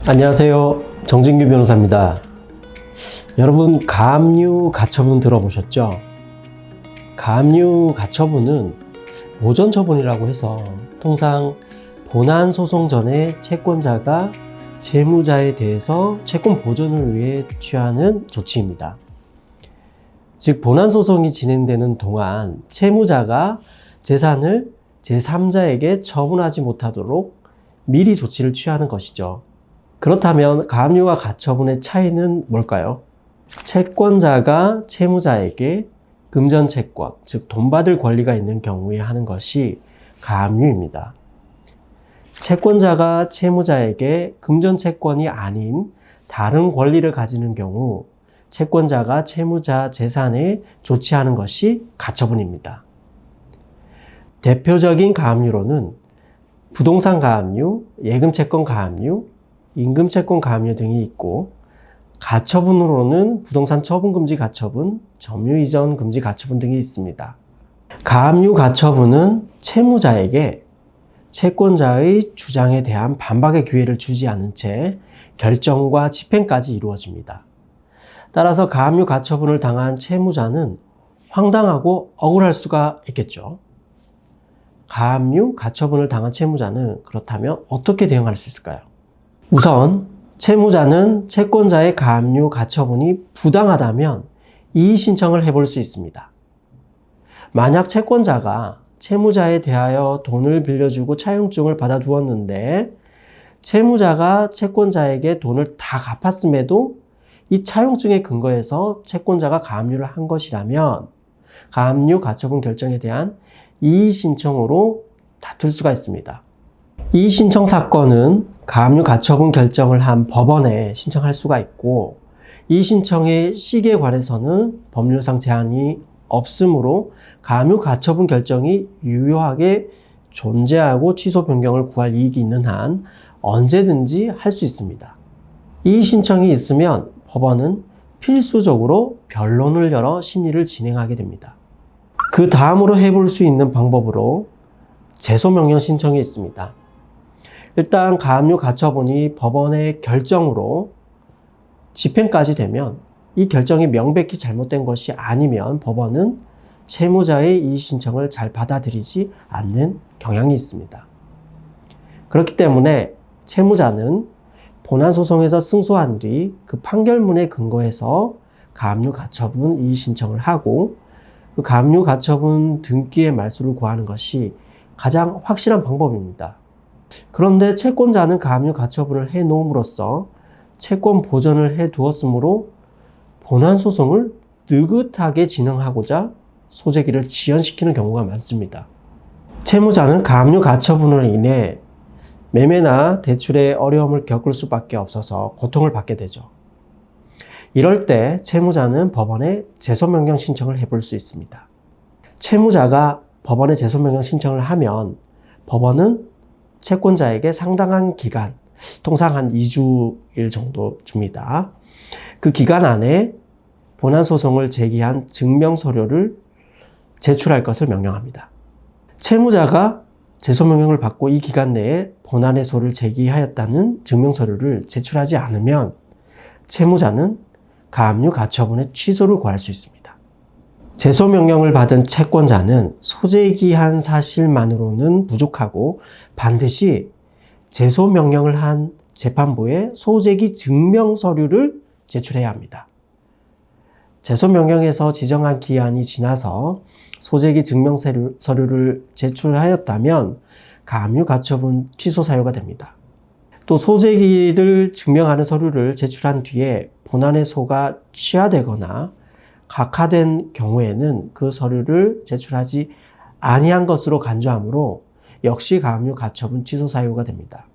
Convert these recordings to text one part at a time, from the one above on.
안녕하세요. 정진규 변호사입니다. 여러분, 가압류 가처분 들어보셨죠? 가압류 가처분은 보전 처분이라고 해서 통상 본안 소송 전에 채권자가 채무자에 대해서 채권 보전을 위해 취하는 조치입니다. 즉, 본안 소송이 진행되는 동안 채무자가 재산을 제3자에게 처분하지 못하도록 미리 조치를 취하는 것이죠. 그렇다면 가압류와 가처분의 차이는 뭘까요? 채권자가 채무자에게 금전채권, 즉 돈 받을 권리가 있는 경우에 하는 것이 가압류입니다. 채권자가 채무자에게 금전채권이 아닌 다른 권리를 가지는 경우 채권자가 채무자 재산에 조치하는 것이 가처분입니다. 대표적인 가압류로는 부동산 가압류, 예금채권 가압류, 임금채권 가압류 등이 있고, 가처분으로는 부동산 처분금지 가처분, 점유이전 금지 가처분 등이 있습니다. 가압류 가처분은 채무자에게 채권자의 주장에 대한 반박의 기회를 주지 않은 채 결정과 집행까지 이루어집니다. 따라서 가압류 가처분을 당한 채무자는 황당하고 억울할 수가 있겠죠. 가압류 가처분을 당한 채무자는 그렇다면 어떻게 대응할 수 있을까요? 우선 채무자는 채권자의 가압류 가처분이 부당하다면 이의 신청을 해볼 수 있습니다. 만약 채권자가 채무자에 대하여 돈을 빌려주고 차용증을 받아두었는데 채무자가 채권자에게 돈을 다 갚았음에도 이 차용증에 근거해서 채권자가 가압류를 한 것이라면 가압류 가처분 결정에 대한 이의 신청으로 다툴 수가 있습니다. 이의 신청 사건은 가압류 가처분 결정을 한 법원에 신청할 수가 있고, 이의 신청의 시기에 관해서는 법률상 제한이 없으므로 가압류 가처분 결정이 유효하게 존재하고 취소 변경을 구할 이익이 있는 한 언제든지 할 수 있습니다. 이의 신청이 있으면 법원은 필수적으로 변론을 열어 심리를 진행하게 됩니다. 그 다음으로 해볼 수 있는 방법으로 제소명령 신청이 있습니다. 일단 가압류 가처분이 법원의 결정으로 집행까지 되면 이 결정이 명백히 잘못된 것이 아니면 법원은 채무자의 이의 신청을 잘 받아들이지 않는 경향이 있습니다. 그렇기 때문에 채무자는 본안 소송에서 승소한 뒤 그 판결문에 근거해서 가압류 가처분 이의 신청을 하고, 그 가압류 가처분 등기의 말소를 구하는 것이 가장 확실한 방법입니다. 그런데 채권자는 가압류 가처분을 해 놓음으로써 채권 보전을 해 두었으므로 본안 소송을 느긋하게 진행하고자 소재기를 지연시키는 경우가 많습니다. 채무자는 가압류 가처분으로 인해 매매나 대출에 어려움을 겪을 수밖에 없어서 고통을 받게 되죠. 이럴 때 채무자는 법원에 제소명령 신청을 해볼 수 있습니다. 채무자가 법원에 제소명령 신청을 하면 법원은 채권자에게 상당한 기간, 통상 한 2주일 정도 줍니다. 그 기간 안에 본안 소송을 제기한 증명 서류를 제출할 것을 명령합니다. 채무자가 제소명령을 받고 이 기간 내에 본안 해소를 제기하였다는 증명 서류를 제출하지 않으면 채무자는 가압류 가처분의 취소를 구할 수 있습니다. 제소명령을 받은 채권자는 소재기한 사실만으로는 부족하고 반드시 제소명령을 한 재판부에 소재기 증명 서류를 제출해야 합니다. 제소명령에서 지정한 기한이 지나서 소재기 증명 서류를 제출하였다면 가압류 가처분 취소 사유가 됩니다. 또 소재기를 증명하는 서류를 제출한 뒤에 본안 해소가 취하되거나 각하된 경우에는 그 서류를 제출하지 아니한 것으로 간주하므로 역시 가압류 가처분 취소 사유가 됩니다.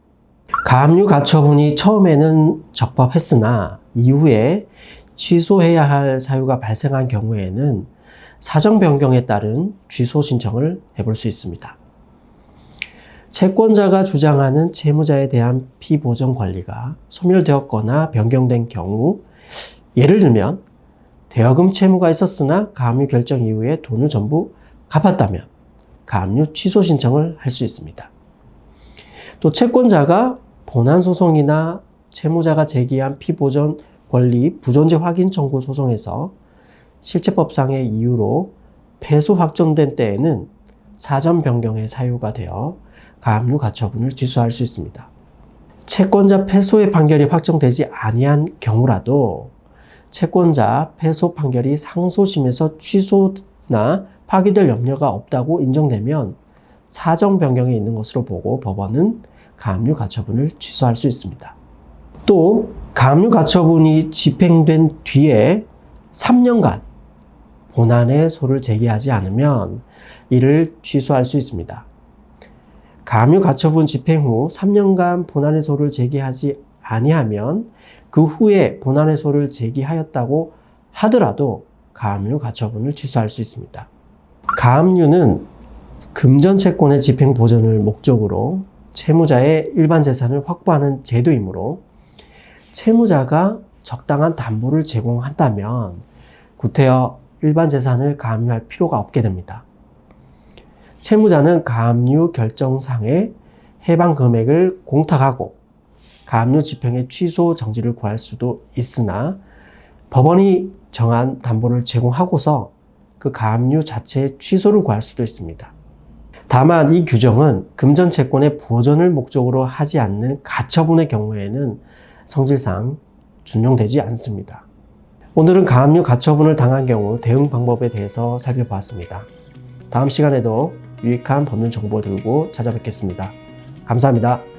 가압류 가처분이 처음에는 적법했으나 이후에 취소해야 할 사유가 발생한 경우에는 사정 변경에 따른 취소 신청을 해볼 수 있습니다. 채권자가 주장하는 채무자에 대한 피보전 권리가 소멸되었거나 변경된 경우, 예를 들면 대여금 채무가 있었으나 가압류 결정 이후에 돈을 전부 갚았다면 가압류 취소 신청을 할 수 있습니다. 또 채권자가 본안 소송이나 채무자가 제기한 피보전 권리 부존재 확인 청구 소송에서 실체법상의 이유로 패소 확정된 때에는 사전 변경의 사유가 되어 가압류 가처분을 취소할 수 있습니다. 채권자 패소의 판결이 확정되지 아니한 경우라도 채권자 패소 판결이 상소심에서 취소나 파기될 염려가 없다고 인정되면 사정 변경이 있는 것으로 보고 법원은 가압류 가처분을 취소할 수 있습니다. 또 가압류 가처분이 집행된 뒤에 3년간 본안의 소를 제기하지 않으면 이를 취소할 수 있습니다. 가압류 가처분 집행 후 3년간 본안의 소를 제기하지 아니하면 그 후에 본안의 소를 제기하였다고 하더라도 가압류 가처분을 취소할 수 있습니다. 가압류는 금전 채권의 집행 보전을 목적으로 채무자의 일반 재산을 확보하는 제도이므로 채무자가 적당한 담보를 제공한다면 구태여 일반 재산을 가압류할 필요가 없게 됩니다. 채무자는 가압류 결정상의 해당 금액을 공탁하고 가압류 집행의 취소 정지를 구할 수도 있으나 법원이 정한 담보를 제공하고서 그 가압류 자체의 취소를 구할 수도 있습니다. 다만 이 규정은 금전 채권의 보전을 목적으로 하지 않는 가처분의 경우에는 성질상 준용되지 않습니다. 오늘은 가압류 가처분을 당한 경우 대응 방법에 대해서 살펴보았습니다. 다음 시간에도 유익한 법률 정보 들고 찾아뵙겠습니다. 감사합니다.